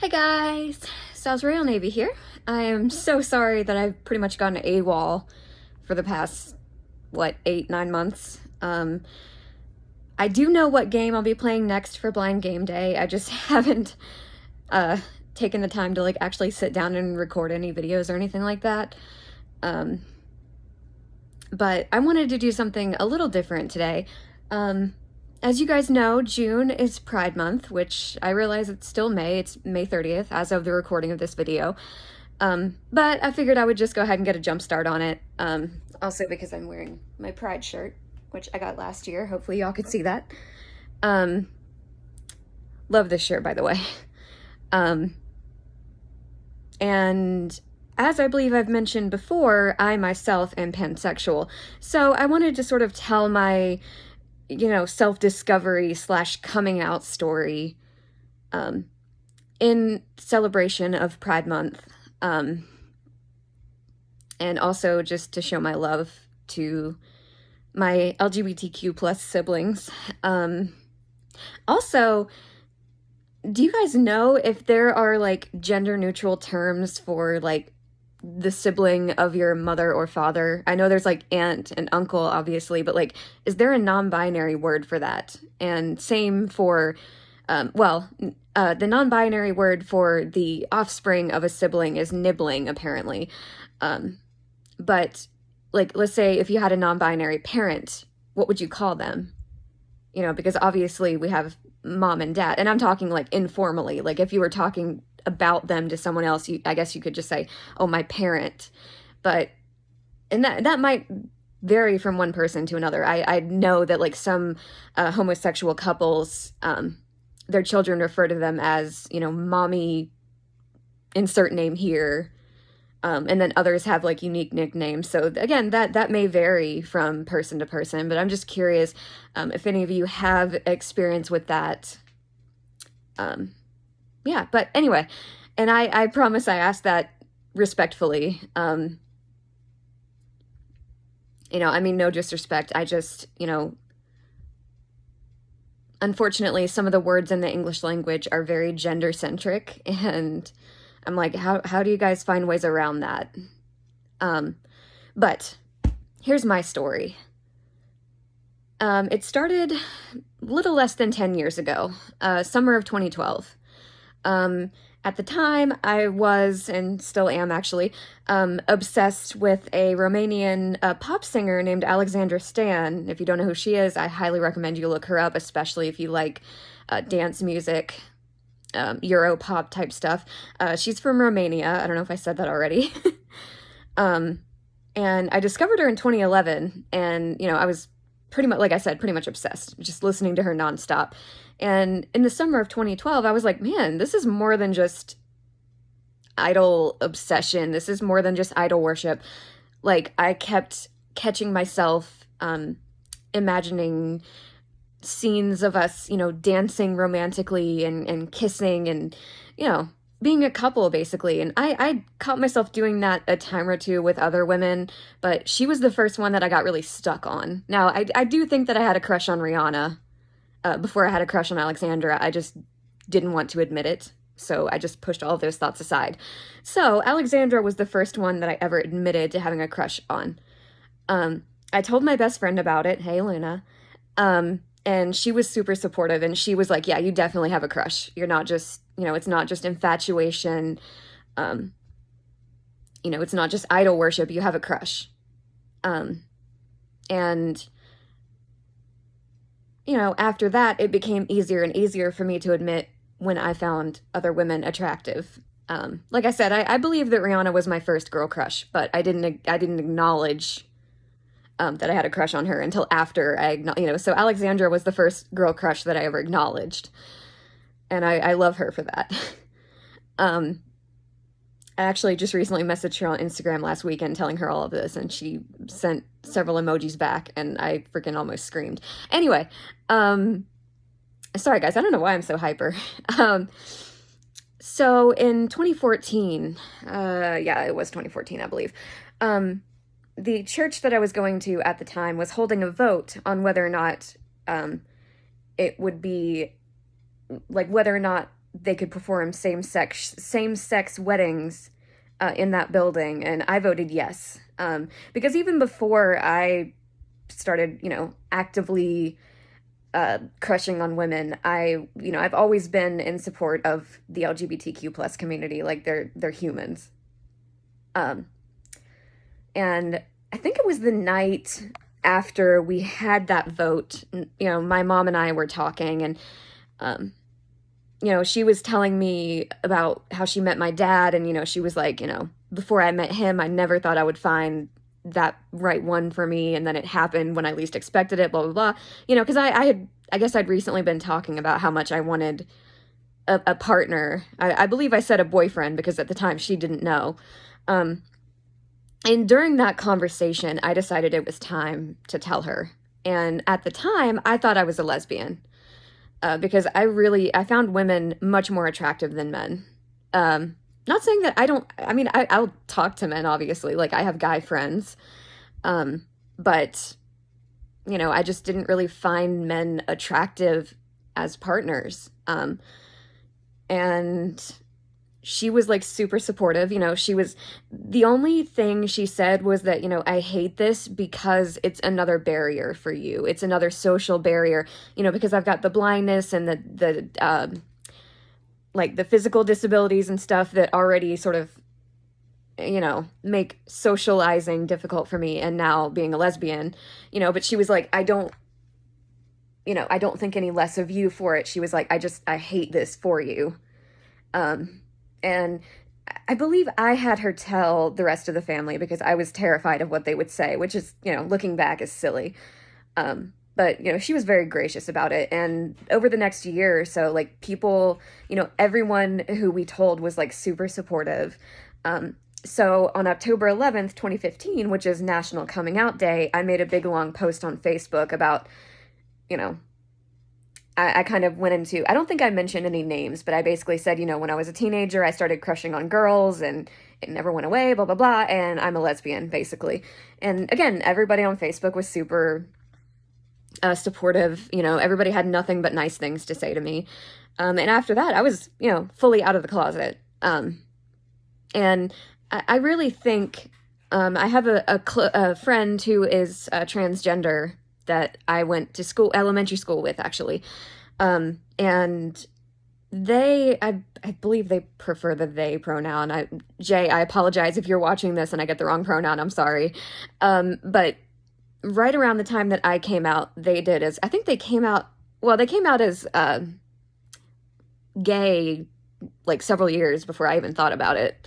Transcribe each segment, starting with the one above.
Hi guys, SelsRoyalNavy here. I am so sorry that I've pretty much gone AWOL for the past, 8, 9 months. I do know what game I'll be playing next for Blind Game Day. I just haven't taken the time to actually sit down and record any videos or anything like that. But I wanted to do something a little different today. As you guys know, June is Pride Month, which I realize it's still May. It's May 30th as of the recording of this video. But I figured I would just go ahead and get a jump start on it. Also because I'm wearing my Pride shirt, which I got last year. Hopefully y'all could see that. Love this shirt, by the way. And as I believe I've mentioned before, I myself am pansexual. So I wanted to sort of tell my self-discovery / coming out story in celebration of Pride Month, and also just to show my love to my LGBTQ plus siblings. Also, do you guys know if there are gender neutral terms for the sibling of your mother or father? I know there's aunt and uncle, obviously, but is there a non-binary word for that? And same for, the non-binary word for the offspring of a sibling is nibbling, apparently. But let's say if you had a non-binary parent, what would you call them? Because obviously we have mom and dad, and I'm talking informally, if you were talking about them to someone else, I guess you could just say, oh, my parent. And that might vary from one person to another. I know that some homosexual couples, their children refer to them as, mommy, insert name here. And then others have unique nicknames. So again, that may vary from person to person, but I'm just curious if any of you have experience with that. Yeah, but anyway, and I promise I asked that respectfully. I mean, no disrespect. I just, unfortunately, some of the words in the English language are very gender-centric, and I'm like, how do you guys find ways around that? But here's my story. It started a little less than 10 years ago, summer of 2012. At the time, I was, and still am actually, obsessed with a Romanian pop singer named Alexandra Stan. If you don't know who she is, I highly recommend you look her up, especially if you like dance music, Euro pop type stuff. She's from Romania. I don't know if I said that already. And I discovered her in 2011, and, I was pretty much, like I said, pretty much obsessed, just listening to her nonstop. And in the summer of 2012, I was like, man, this is more than just idol obsession. This is more than just idol worship. I kept catching myself imagining scenes of us, dancing romantically and kissing and, being a couple, basically. And I caught myself doing that a time or two with other women, but she was the first one that I got really stuck on. Now, I do think that I had a crush on Rihanna before I had a crush on Alexandra. I just didn't want to admit it, so I just pushed all of those thoughts aside. So Alexandra was the first one that I ever admitted to having a crush on. I told my best friend about it. Hey, Luna. And she was super supportive, and she was like, yeah, you definitely have a crush. You're not just, it's not just infatuation. It's not just idol worship. You have a crush. And after that, it became easier and easier for me to admit when I found other women attractive. Like I said, I believe that Rihanna was my first girl crush, but I didn't acknowledge that I had a crush on her until after so Alexandra was the first girl crush that I ever acknowledged. And I love her for that. I actually just recently messaged her on Instagram last weekend telling her all of this, and she sent several emojis back, and I freaking almost screamed. Anyway, sorry guys, I don't know why I'm so hyper. So in 2014, yeah, it was 2014, I believe, the church that I was going to at the time was holding a vote on whether or not it would be, whether or not they could perform same sex weddings in that building, and I voted yes. Because even before I started, actively crushing on women, I've always been in support of the LGBTQ plus community. Like they're humans. Um, and I think it was the night after we had that vote, my mom and I were talking, and um, she was telling me about how she met my dad, and she was like, before I met him, I never thought I would find that right one for me, and then it happened when I least expected it, blah blah blah. Because I guess I'd recently been talking about how much I wanted a partner. I believe I said a boyfriend because at the time she didn't know. Um, and during that conversation, I decided it was time to tell her. And at the time, I thought I was a lesbian because I found women much more attractive than men. Not saying that I don't, I mean, I'll talk to men, obviously, like I have guy friends, but, I just didn't really find men attractive as partners. And she was like super supportive. The only thing she said was that, I hate this because it's another barrier for you. It's another social barrier, because I've got the blindness and the like the physical disabilities and stuff that already sort of, make socializing difficult for me. And now being a lesbian, but she was like, I don't think any less of you for it. She was like, I hate this for you. And I believe I had her tell the rest of the family because I was terrified of what they would say, which is, looking back is silly. But, she was very gracious about it. And over the next year or so, like people, everyone who we told was like super supportive. So on October 11th, 2015, which is National Coming Out Day, I made a big long post on Facebook about, I kind of went into, I don't think I mentioned any names, but I basically said, when I was a teenager, I started crushing on girls and it never went away, blah, blah, blah. And I'm a lesbian, basically. And again, everybody on Facebook was super supportive. Everybody had nothing but nice things to say to me. And after that, I was, fully out of the closet. And I really think I have a friend who is transgender that I went to elementary school with, actually. And I believe they prefer the they pronoun. Jay, I apologize if you're watching this and I get the wrong pronoun. I'm sorry. But right around the time that I came out, they came out as gay like several years before I even thought about it,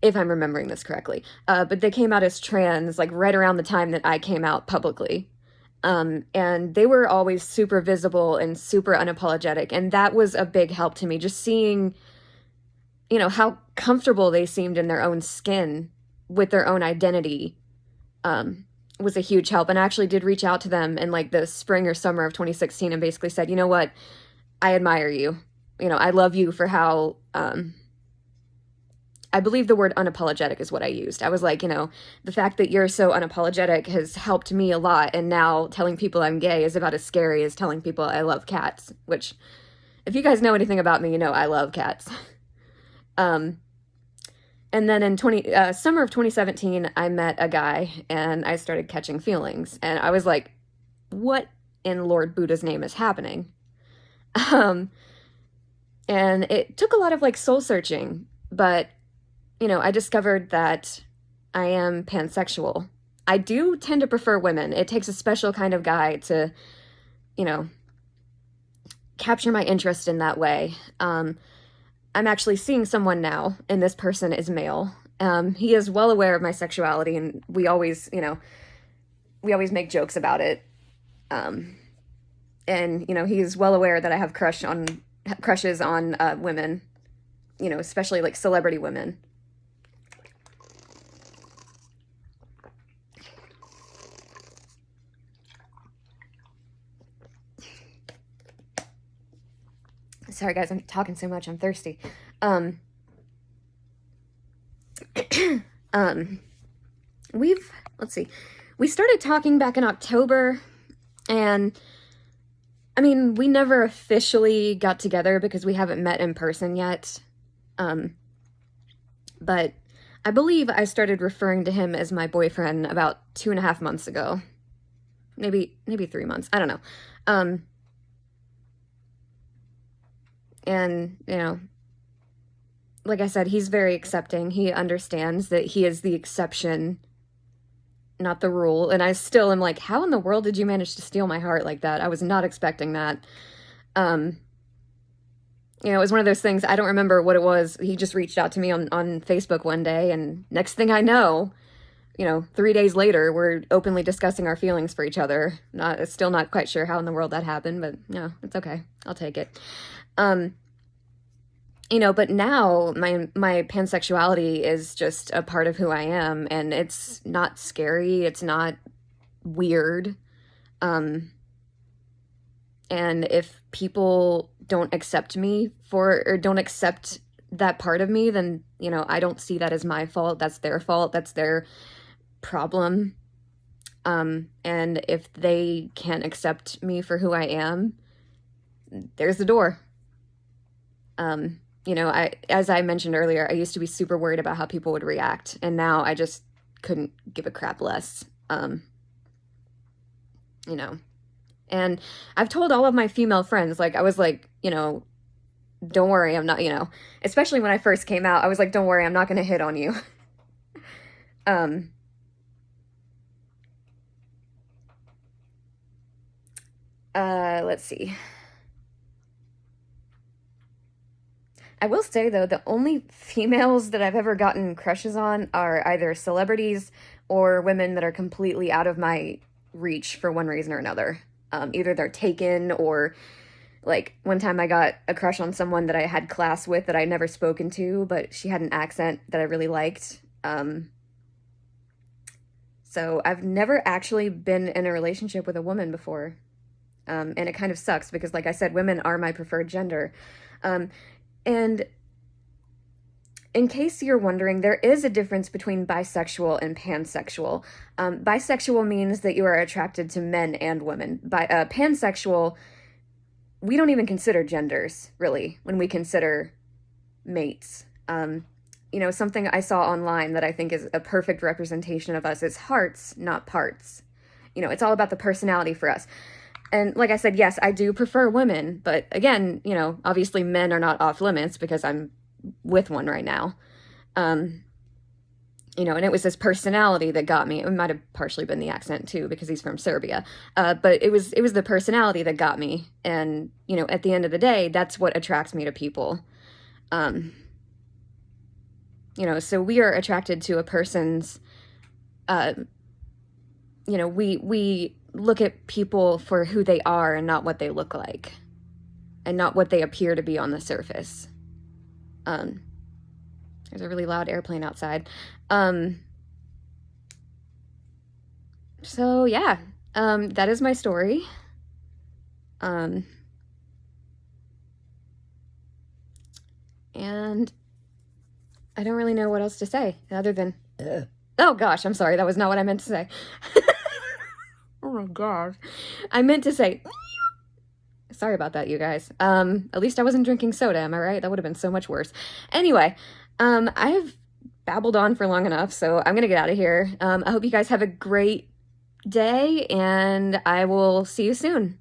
if I'm remembering this correctly. But they came out as trans like right around the time that I came out publicly. And they were always super visible and super unapologetic. And that was a big help to me, just seeing, how comfortable they seemed in their own skin with their own identity, was a huge help. And I actually did reach out to them in like the spring or summer of 2016 and basically said, you know what, I admire you. I love you for how, I believe the word unapologetic is what I used. I was like, the fact that you're so unapologetic has helped me a lot. And now telling people I'm gay is about as scary as telling people I love cats, which if you guys know anything about me, I love cats. And then in summer of 2017, I met a guy and I started catching feelings. And I was like, what in Lord Buddha's name is happening? And it took a lot of like soul searching, but I discovered that I am pansexual. I do tend to prefer women. It takes a special kind of guy to, capture my interest in that way. I'm actually seeing someone now, and this person is male. He is well aware of my sexuality, and we always make jokes about it. And, he's well aware that I have crushes on women, especially like celebrity women. Sorry guys, I'm talking so much, I'm thirsty. Let's see. We started talking back in October, and I mean, we never officially got together because we haven't met in person yet. Um, but I believe I started referring to him as my boyfriend about 2.5 months ago. Maybe 3 months. I don't know. Um, and, like I said, he's very accepting. He understands that he is the exception, not the rule. And I still am like, how in the world did you manage to steal my heart like that? I was not expecting that. Um, it was one of those things, I don't remember what it was. He just reached out to me on Facebook one day, and next thing I know, 3 days later, we're openly discussing our feelings for each other. Still not quite sure how in the world that happened, but it's okay. I'll take it. But now my pansexuality is just a part of who I am, and it's not scary. It's not weird. And if people don't accept me or don't accept that part of me, then, I don't see that as my fault. That's their fault. That's their problem. And if they can't accept me for who I am, there's the door. As I mentioned earlier, I used to be super worried about how people would react, and now I just couldn't give a crap less. And I've told all of my female friends, like, I was like, don't worry, I'm not, especially when I first came out, I was like, don't worry, I'm not going to hit on you. Let's see. I will say, though, the only females that I've ever gotten crushes on are either celebrities or women that are completely out of my reach for one reason or another. Either they're taken, or, like, one time I got a crush on someone that I had class with that I'd never spoken to, but she had an accent that I really liked. So I've never actually been in a relationship with a woman before. And it kind of sucks because, like I said, women are my preferred gender. And in case you're wondering, there is a difference between bisexual and pansexual. Bisexual means that you are attracted to men and women. Pansexual, we don't even consider genders, really, when we consider mates. Something I saw online that I think is a perfect representation of us is hearts, not parts. It's all about the personality for us. And like I said, yes, I do prefer women, but again, obviously men are not off limits because I'm with one right now. And it was his personality that got me. It might have partially been the accent too, because he's from Serbia. But it was the personality that got me. And, at the end of the day, that's what attracts me to people. So we are attracted to a person's, we look at people for who they are and not what they look like, and not what they appear to be on the surface. There's a really loud airplane outside. So yeah, that is my story. And I don't really know what else to say other than, oh gosh, I'm sorry, that was not what I meant to say. Oh my gosh. I meant to say, sorry about that, you guys. At least I wasn't drinking soda, am I right? That would have been so much worse. Anyway, I have babbled on for long enough, so I'm gonna get out of here. I hope you guys have a great day, and I will see you soon.